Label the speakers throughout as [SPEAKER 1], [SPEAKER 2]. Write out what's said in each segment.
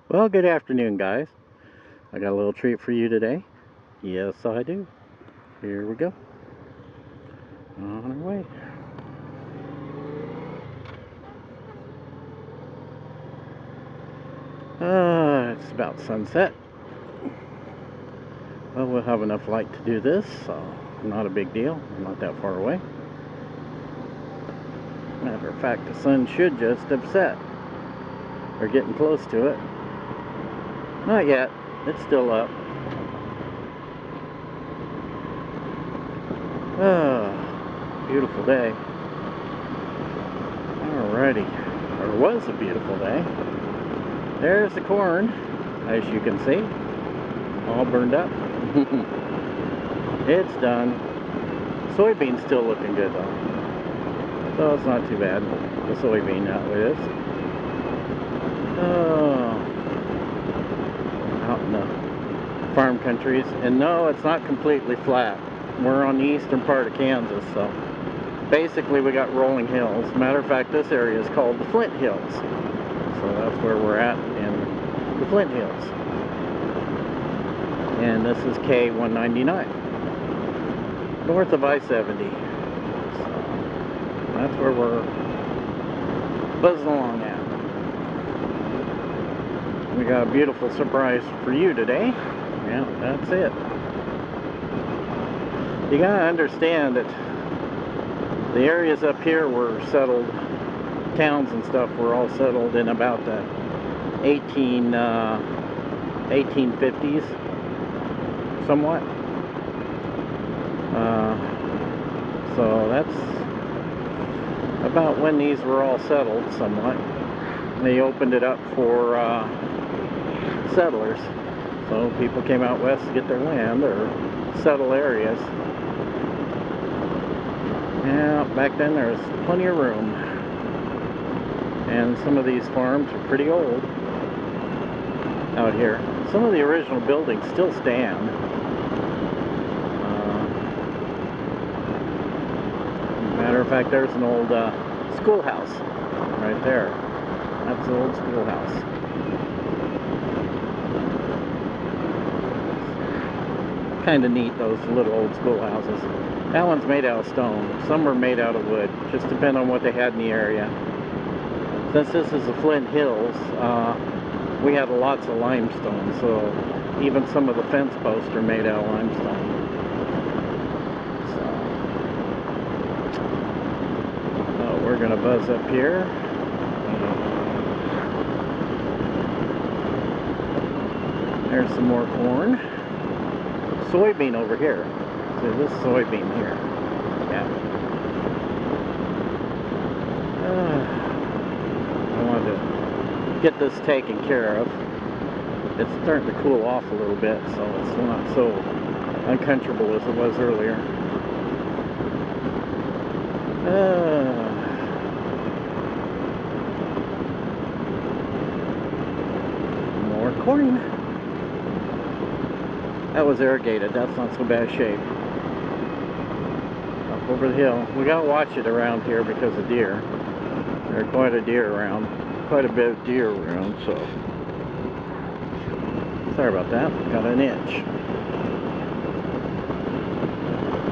[SPEAKER 1] Well, good afternoon, guys. I got a little treat for you today. Yes, I do. Here we go. On our way. It's about sunset. Well, we'll have enough light to do this, so not a big deal. I'm not that far away. Matter of fact, the sun should just have set. We're getting close to it. Not yet. It's still up. Beautiful day. Alrighty. Or was a beautiful day. There's the corn, as you can see. All burned up. It's done. Soybean's still looking good though. So it's not too bad. The soybean now it is. Out in the farm countries. And no, it's not completely flat. We're on the eastern part of Kansas, so basically we got rolling hills. Matter of fact, this area is called the Flint Hills. So that's where we're at in the Flint Hills. And this is K199, north of I-70. So that's where we're buzzing along at. We got a beautiful surprise for you today. Yeah, that's it. You gotta understand that the areas up here were settled, towns and stuff were all settled in about the 1850s, somewhat. So that's about when these were all settled, somewhat. They opened it up for settlers. So people came out west to get their land or settle areas. Yeah, back then there was plenty of room. And some of these farms are pretty old out here. Some of the original buildings still stand. Matter of fact, there's an old schoolhouse right there. That's the old schoolhouse. Kind of neat, those little old schoolhouses. That one's made out of stone. Some are made out of wood. Just depend on what they had in the area. Since this is the Flint Hills, we had lots of limestone, so even some of the fence posts are made out of limestone. So we're gonna buzz up here. There's some more corn. Soybean over here. See this soybean here. Yeah. I wanted to get this taken care of. It's starting to cool off a little bit, so it's not so uncomfortable as it was earlier. More corn. That was irrigated. That's not so bad shape. Up over the hill. We gotta watch it around here because of deer. There are quite a bit of deer around, so sorry about that. Got an itch.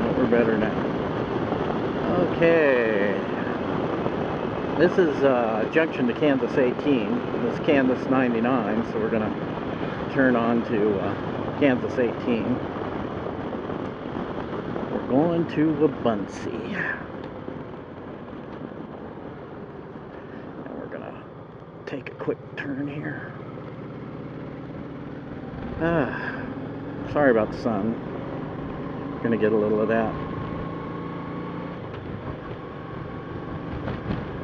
[SPEAKER 1] But we're better now. Okay. This is junction to Kansas 18. This is Kansas 99, so we're gonna turn on to Kansas 18. We're going to Wabaunsee. And we're gonna take a quick turn here. Sorry about the sun. Gonna get a little of that.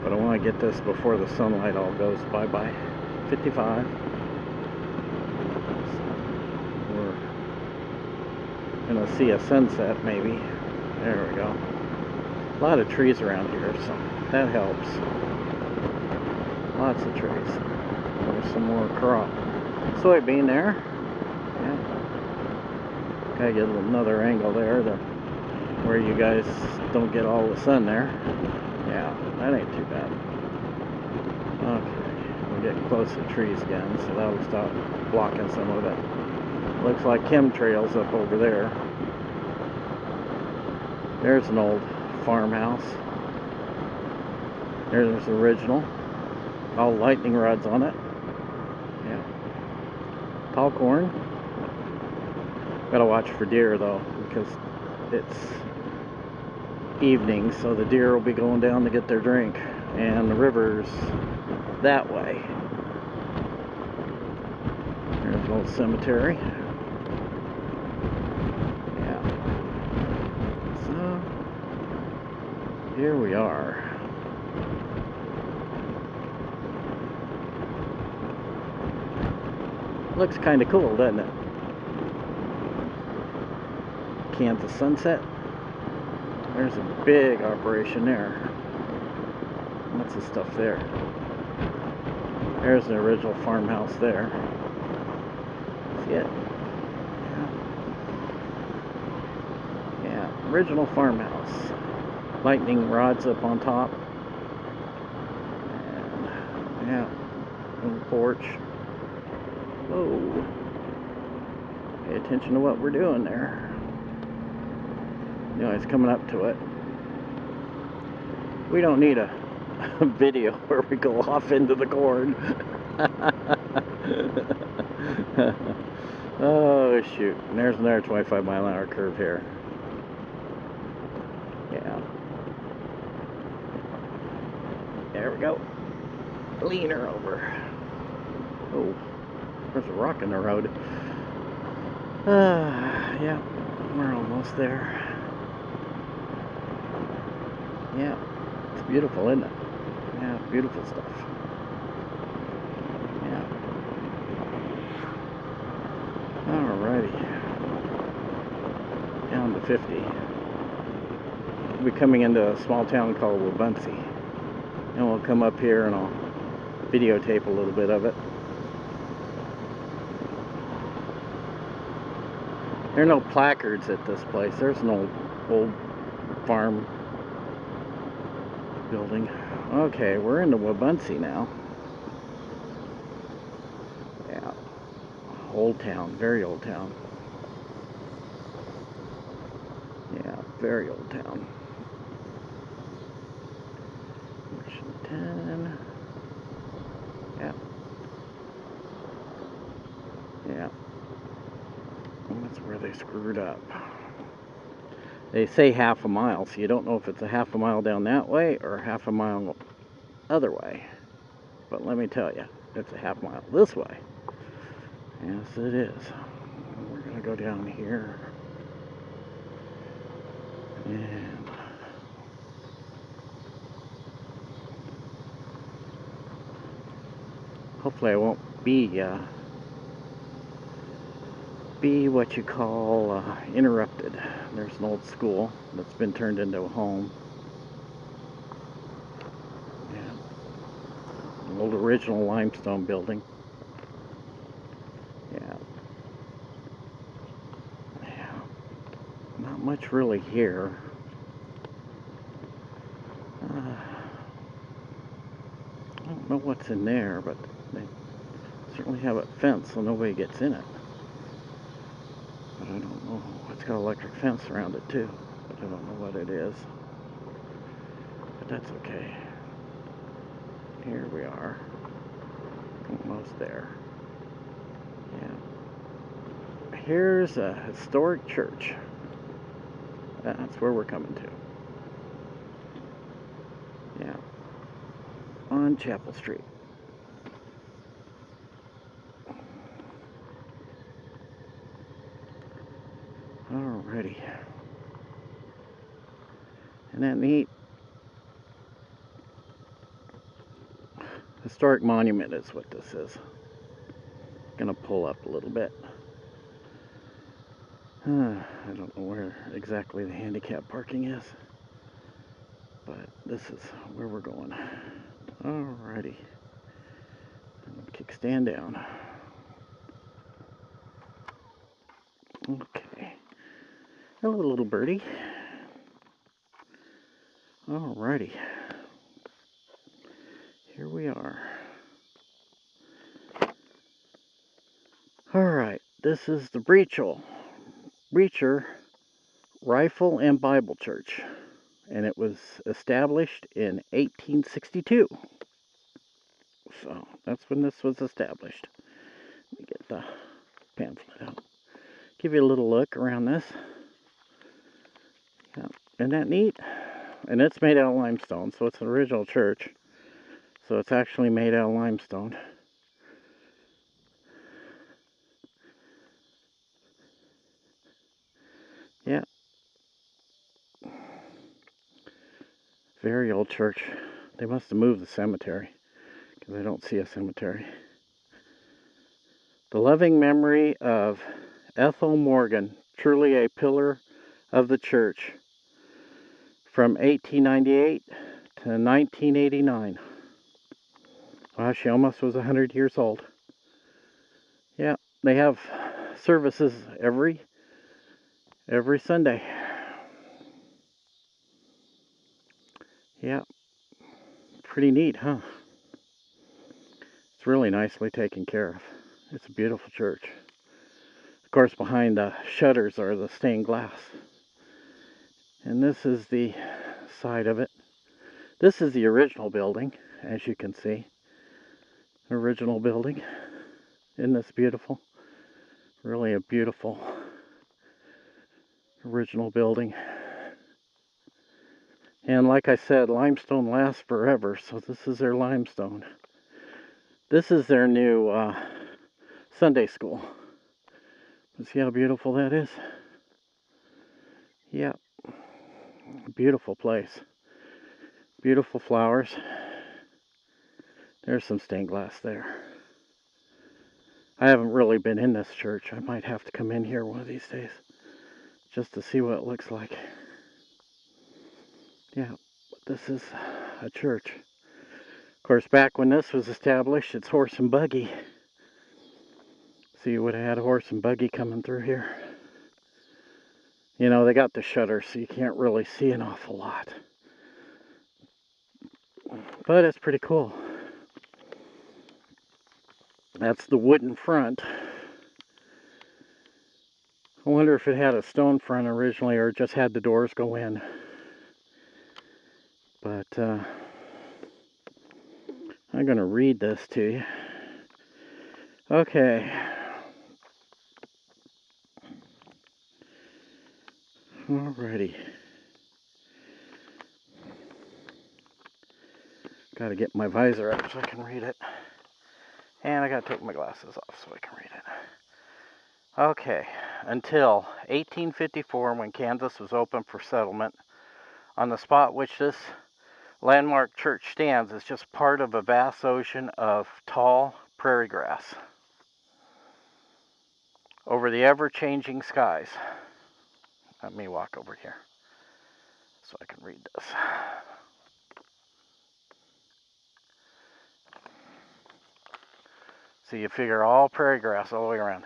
[SPEAKER 1] But I want to get this before the sunlight all goes bye-bye. 55. Gonna see a sunset maybe. There we go. A lot of trees around here, so that helps. Lots of trees. There's some more crop. Soybean there. Yeah. Gotta get another angle there where you guys don't get all the sun there. Yeah, that ain't too bad. Okay, we're get close to the trees again, so that'll stop blocking some of it. Looks like chemtrails up over there. There's an old farmhouse. There's the original. All lightning rods on it. Yeah. Tall corn. Gotta watch for deer though, because it's evening, so the deer will be going down to get their drink, and the river's that way. There's an old cemetery. Yeah. So here we are. Looks kind of cool, doesn't it? Kansas sunset. There's a big operation there. What's the stuff there? There's the original farmhouse there. See it? Yeah. Yeah, original farmhouse. Lightning rods up on top. And yeah, little porch. Whoa. Pay attention to what we're doing there. You know, it's coming up to it. We don't need a video where we go off into the corn. Oh shoot, and there's another 25-mile-an-hour curve here. Yeah. There we go. Lean her over. Oh, there's a rock in the road. Yeah, we're almost there. Yeah, it's beautiful, isn't it? Yeah, beautiful stuff. Yeah. Alrighty. Down to 50. We'll be coming into a small town called Wabaunsee. And we'll come up here and I'll videotape a little bit of it. There are no placards at this place. There's an old farm building. Okay, we're in the Wabaunsee now. Yeah. Old town, very old town. Yeah, very old town. Washington. Yeah. Yeah. And that's where they screwed up. They say half a mile, so you don't know if it's a half a mile down that way or half a mile other way. But let me tell you, it's a half mile this way. Yes, it is. We're going to go down here. And hopefully I won't be what you call interrupted. There's an old school that's been turned into a home. Yeah. An old original limestone building. Yeah. Yeah. Not much really here. I don't know what's in there, but they certainly have it fenced so nobody gets in it. But I don't know. It's got an electric fence around it too, but I don't know what it is. But that's okay. Here we are. Almost there. Yeah. Here's a historic church. That's where we're coming to. Yeah. On Chapel Street. Alrighty. Isn't that neat? Historic monument is what this is. Gonna pull up a little bit. I don't know where exactly the handicap parking is, but this is where we're going. Alrighty. Kickstand down. Okay. Hello, little birdie. Alrighty. Here we are. This is the Breacher Rifle and Bible Church, and it was established in 1862. So that's when this was established. Let me get the pamphlet out. Give you a little look around this. Yeah, isn't that neat? And it's made out of limestone, so it's an original church. So it's actually made out of limestone. Yeah. Very old church. They must have moved the cemetery, because I don't see a cemetery. The loving memory of Ethel Morgan, truly a pillar of the church, from 1898 to 1989. Wow, she almost was 100 years old. Yeah, they have services every Sunday. Yeah, pretty neat, huh? It's really nicely taken care of. It's a beautiful church. Of course, behind the shutters are the stained glass. And this is the side of it. This is the original building, as you can see. Original building. Isn't this beautiful? Really a beautiful original building. And like I said, limestone lasts forever, so this is their limestone. This is their new Sunday school. See how beautiful that is? Yeah, beautiful place. Beautiful flowers. There's some stained glass there. I haven't really been in this church. I might have to come in here one of these days just to see what it looks like. Yeah, but this is a church. Of course, back when this was established, it's horse and buggy. So you would have had a horse and buggy coming through here. You know, they got the shutter, so you can't really see an awful lot. But it's pretty cool. That's the wooden front. I wonder if it had a stone front originally or just had the doors go in. But I'm going to read this to you. Okay. Alrighty. Got to get my visor up so I can read it. And I got to take my glasses off so I can read it. Okay. Until 1854, when Kansas was open for settlement, on the spot which this landmark church stands is just part of a vast ocean of tall prairie grass over the ever-changing skies. Let me walk over here so I can read this. So you figure all prairie grass all the way around.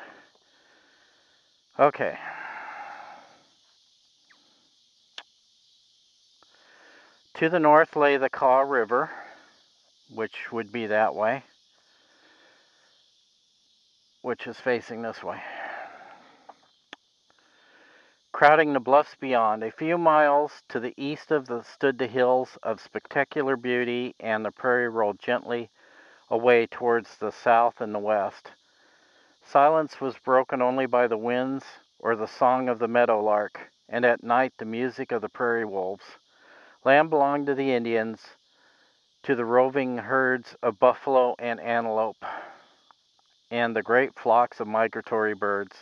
[SPEAKER 1] Okay. To the north lay the Kaw River, which would be that way, which is facing this way. Crowding the bluffs beyond, a few miles to the east of stood the hills of spectacular beauty, and the prairie rolled gently away towards the south and the west. Silence was broken only by the winds or the song of the meadowlark, and at night the music of the prairie wolves. Land belonged to the Indians, to the roving herds of buffalo and antelope, and the great flocks of migratory birds.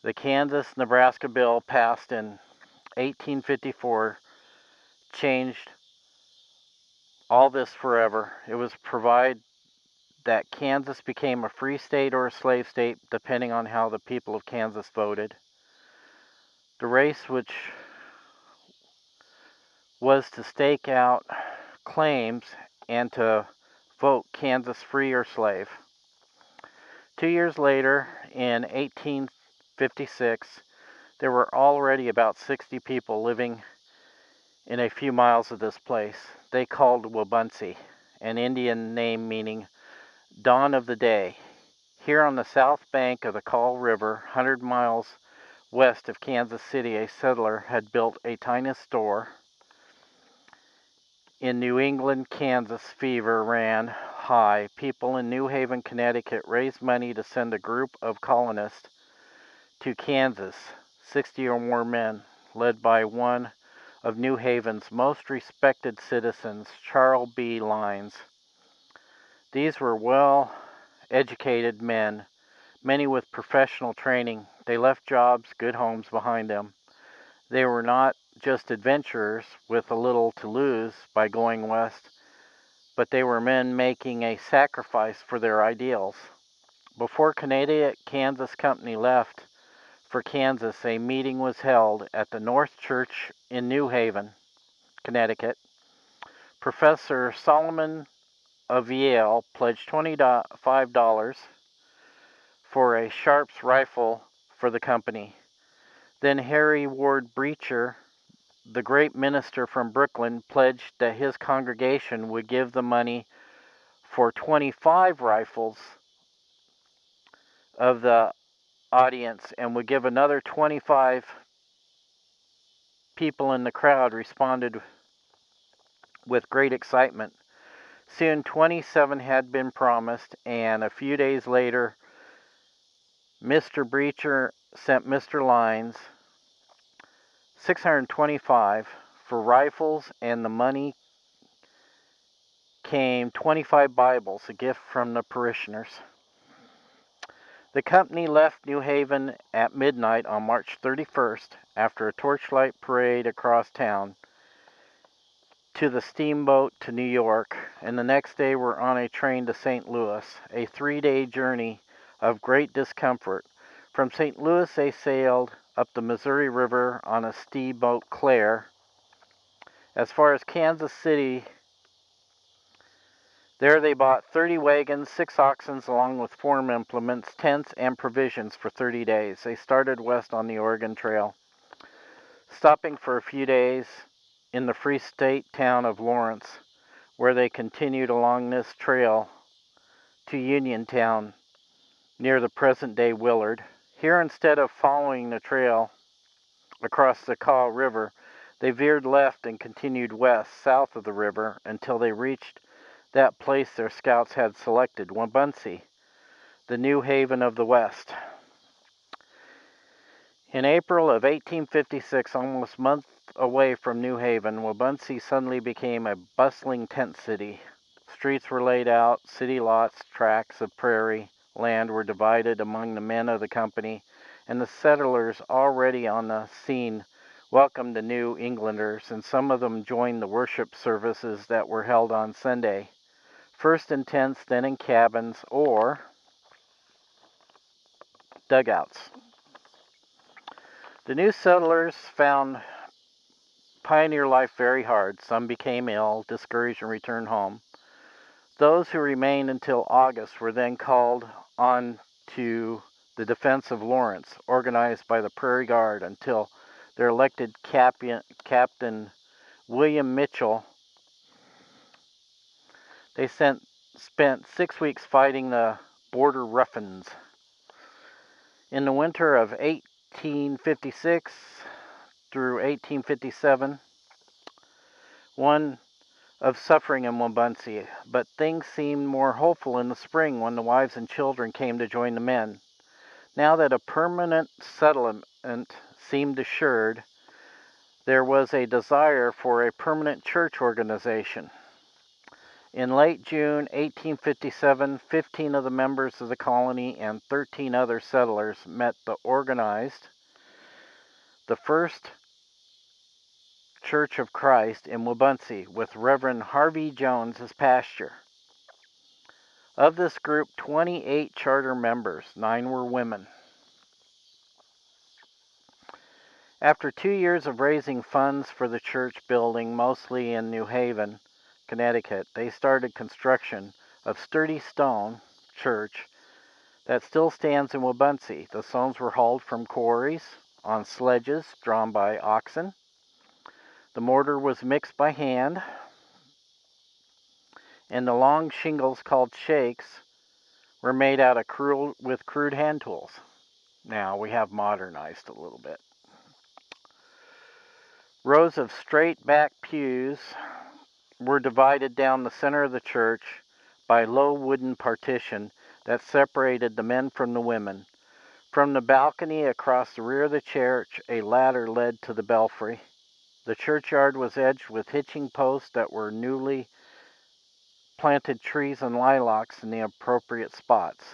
[SPEAKER 1] The Kansas-Nebraska bill passed in 1854 changed all this forever. It was provide that Kansas became a free state or a slave state, depending on how the people of Kansas voted. The race which was to stake out claims and to vote Kansas free or slave. 2 years later, in 1856, there were already about 60 people living in a few miles of this place. They called Wabaunsee, an Indian name meaning dawn of the day. Here on the south bank of the Kaw River, 100 miles west of Kansas City, a settler had built a tiny store. In New England, Kansas, fever ran high. People in New Haven, Connecticut raised money to send a group of colonists to Kansas, 60 or more men, led by one of New Haven's most respected citizens, Charles B. Lyons. These were well-educated men, many with professional training. They left jobs, good homes behind them. They were not just adventurers with a little to lose by going west, but they were men making a sacrifice for their ideals. Before Canadian-Kansas Company left for Kansas, a meeting was held at the North Church in New Haven, Connecticut. Professor Solomon of Yale pledged $25 for a Sharps rifle for the company. Then Harry Ward Beecher, the great minister from Brooklyn, pledged that his congregation would give the money for 25 rifles of the audience and would give another 25. People in the crowd responded with great excitement. Soon 27 had been promised, and a few days later, Mr. Beecher sent Mr. Lyons $625 for rifles, and the money came 25 Bibles, a gift from the parishioners. The company left New Haven at midnight on March 31st after a torchlight parade across town to the steamboat to New York, and the next day were on a train to St. Louis, a 3-day journey of great discomfort. From St. Louis they sailed up the Missouri River on a steamboat Claire. As far as Kansas City, there they bought 30 wagons, 6 oxen, along with farm implements, tents, and provisions for 30 days. They started west on the Oregon Trail, stopping for a few days in the Free State town of Lawrence, where they continued along this trail to Uniontown, near the present-day Willard. Here, instead of following the trail across the Kaw River, they veered left and continued west, south of the river, until they reached that place their scouts had selected, Wabaunsee, the New Haven of the West. In April of 1856, almost a month away from New Haven, Wabaunsee suddenly became a bustling tent city. Streets were laid out, city lots, tracts of prairie land were divided among the men of the company, and the settlers already on the scene welcomed the New Englanders, and some of them joined the worship services that were held on Sunday, first in tents, then in cabins or dugouts. The new settlers found pioneer life very hard. Some became ill, discouraged, and returned home. Those who remained until August were then called on to the defense of Lawrence, organized by the Prairie Guard, until their elected Captain William Mitchell. They spent 6 weeks fighting the border ruffians. In the winter of 1856 through 1857, one of suffering in Wabaunsee, but things seemed more hopeful in the spring when the wives and children came to join the men. Now that a permanent settlement seemed assured, there was a desire for a permanent church organization. In late June 1857, 15 of the members of the colony and 13 other settlers met to organize the First Church of Christ in Wabaunsee, with Reverend Harvey Jones as pastor. Of this group, 28 charter members, 9 were women. After 2 years of raising funds for the church building, mostly in New Haven, Connecticut, they started construction of sturdy stone church that still stands in Wabaunsee. The stones were hauled from quarries on sledges drawn by oxen. The mortar was mixed by hand, and the long shingles called shakes were made out of crude hand tools. Now we have modernized a little bit. Rows of straight back pews were divided down the center of the church by low wooden partition that separated the men from the women. From the balcony across the rear of the church, a ladder led to the belfry. The churchyard was edged with hitching posts that were newly planted trees and lilacs in the appropriate spots.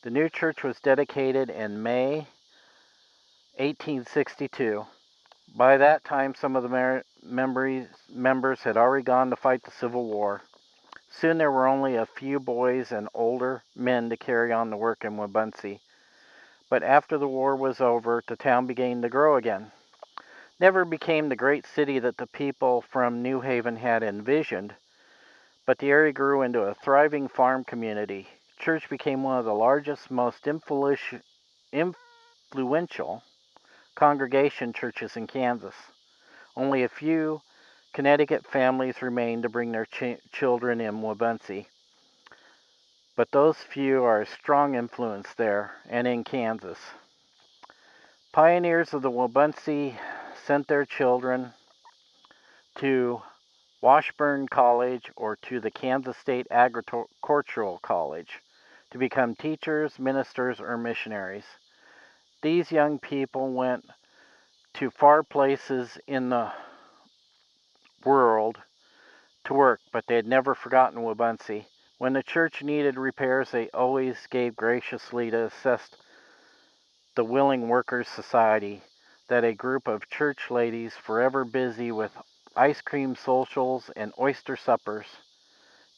[SPEAKER 1] The new church was dedicated in May 1862. By that time, some of the members had already gone to fight the Civil War. Soon there were only a few boys and older men to carry on the work in Wabunsee. But after the war was over, the town began to grow again. Never became the great city that the people from New Haven had envisioned, but the area grew into a thriving farm community. Church became one of the largest, most influential congregation churches in Kansas. Only a few Connecticut families remained to bring their children in Wabunsee, but those few are a strong influence there and in Kansas. Pioneers of the Wabunsee sent their children to Washburn College or to the Kansas State Agricultural College to become teachers, ministers, or missionaries. These young people went to far places in the world to work, but they had never forgotten Wabunsee. When the church needed repairs, they always gave graciously to assist the Willing Workers Society, that a group of church ladies forever busy with ice cream socials and oyster suppers,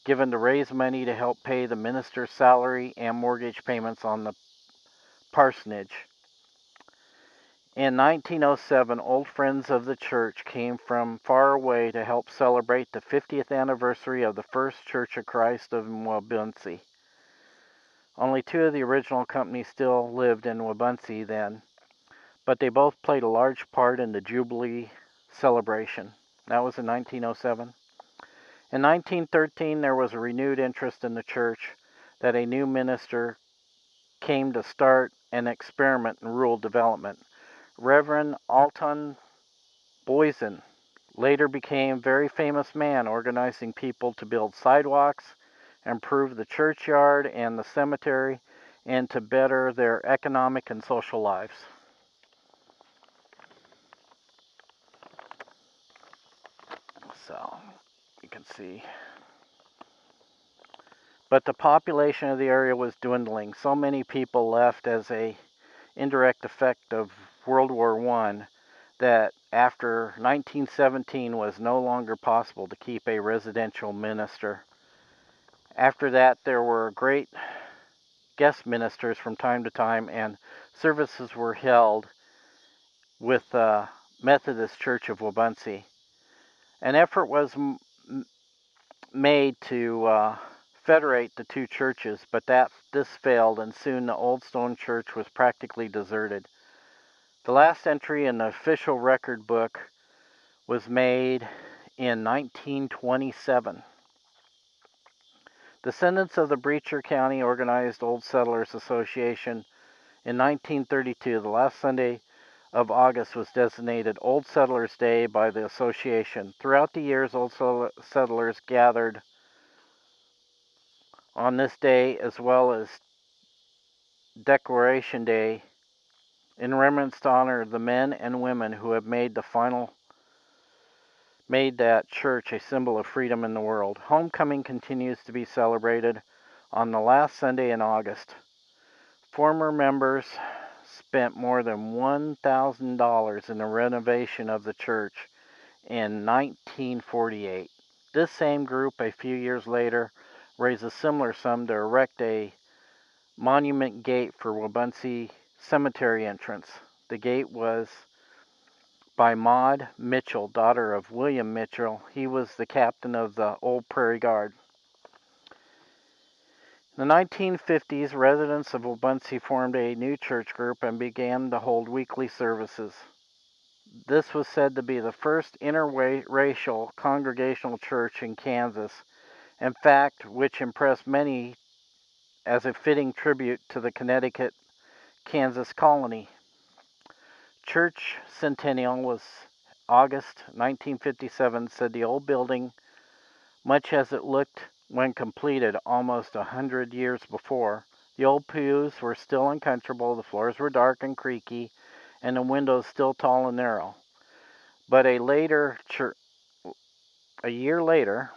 [SPEAKER 1] given to raise money to help pay the minister's salary and mortgage payments on the parsonage. In 1907, old friends of the church came from far away to help celebrate the 50th anniversary of the First Church of Christ of Wabunsee. Only two of the original company still lived in Wabunsee then, but they both played a large part in the Jubilee celebration. That was in 1907. In 1913, there was a renewed interest in the church that a new minister came to start an experiment in rural development. Reverend Alton Boysen later became a very famous man, organizing people to build sidewalks, improve the churchyard and the cemetery, and to better their economic and social lives. So, you can see. But the population of the area was dwindling. So many people left as an indirect effect of World War I that after 1917 was no longer possible to keep a residential minister. After that, there were great guest ministers from time to time, and services were held with the Methodist Church of Wabunsee. An effort was made to federate the two churches, but this failed, and soon the Old Stone Church was practically deserted. The last entry in the official record book was made in 1927. Descendants of the Beecher County Organized Old Settlers Association in 1932, the last Sunday of August was designated Old Settlers Day by the association. Throughout the years, Old Settlers gathered on this day, as well as Declaration Day, in remembrance to honor the men and women who have made that church a symbol of freedom in the world. Homecoming continues to be celebrated on the last Sunday in August. Former members spent more than $1,000 in the renovation of the church in 1948. This same group, a few years later, raised a similar sum to erect a monument gate for Wabunsee Cemetery entrance. The gate was by Maud Mitchell, daughter of William Mitchell. He was the captain of the Old Prairie Guard. In the 1950s, residents of Wabunsee formed a new church group and began to hold weekly services. This was said to be the first interracial congregational church in Kansas, in fact, which impressed many as a fitting tribute to the Connecticut Kansas colony. Church Centennial was August 1957, said the old building, much as it looked when completed almost 100 years before. The old pews were still uncomfortable, the floors were dark and creaky, and the windows still tall and narrow. But a year later,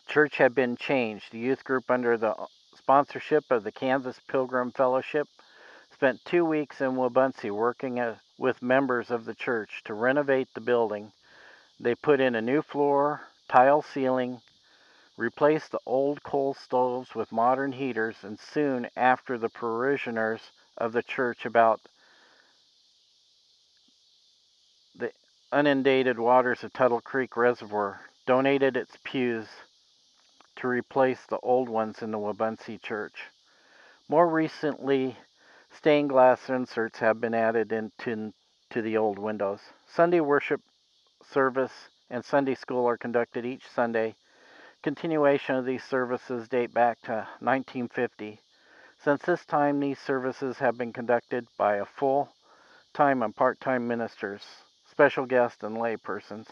[SPEAKER 1] church had been changed. The youth group, under the sponsorship of the Kansas Pilgrim Fellowship, spent 2 weeks in Wabunsee working with members of the church to renovate the building. They put in a new floor, tile ceiling, replaced the old coal stoves with modern heaters, and soon after, the parishioners of the church about the inundated waters of Tuttle Creek Reservoir donated its pews to replace the old ones in the Wabunsee church. More recently, stained glass inserts have been added into the old windows. Sunday worship service and Sunday school are conducted each Sunday. Continuation of these services date back to 1950. Since this time, these services have been conducted by a full-time and part-time ministers, special guests, and lay persons.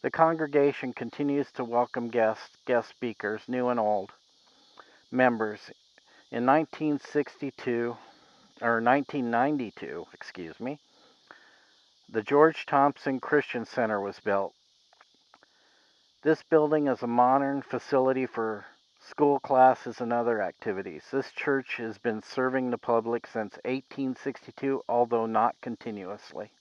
[SPEAKER 1] The congregation continues to welcome guest speakers, new and old, members. In 1992, the George Thompson Christian Center was built. This building is a modern facility for school classes and other activities. This church has been serving the public since 1862, although not continuously.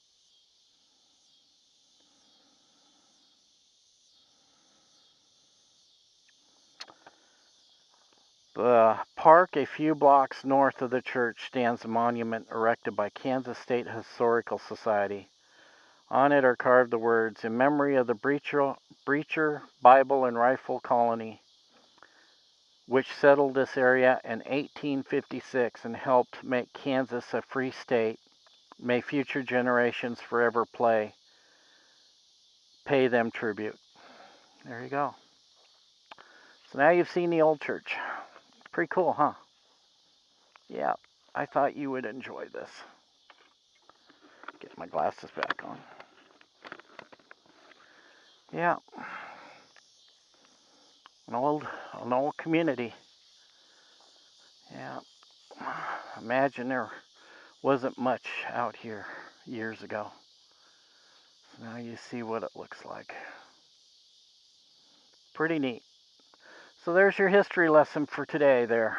[SPEAKER 1] The park a few blocks north of the church stands a monument erected by Kansas State Historical Society. On it are carved the words, "In memory of the Breacher Bible and Rifle Colony, which settled this area in 1856 and helped make Kansas a free state. May future generations forever pay them tribute." There you go. So now you've seen the old church. Pretty cool, huh? Yeah, I thought you would enjoy this. Get my glasses back on. Yeah, an old community. Yeah, imagine there wasn't much out here years ago. So now you see what it looks like. Pretty neat. So there's your history lesson for today there,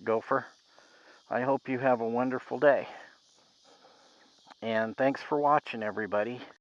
[SPEAKER 1] Gopher. I hope you have a wonderful day. And thanks for watching, everybody.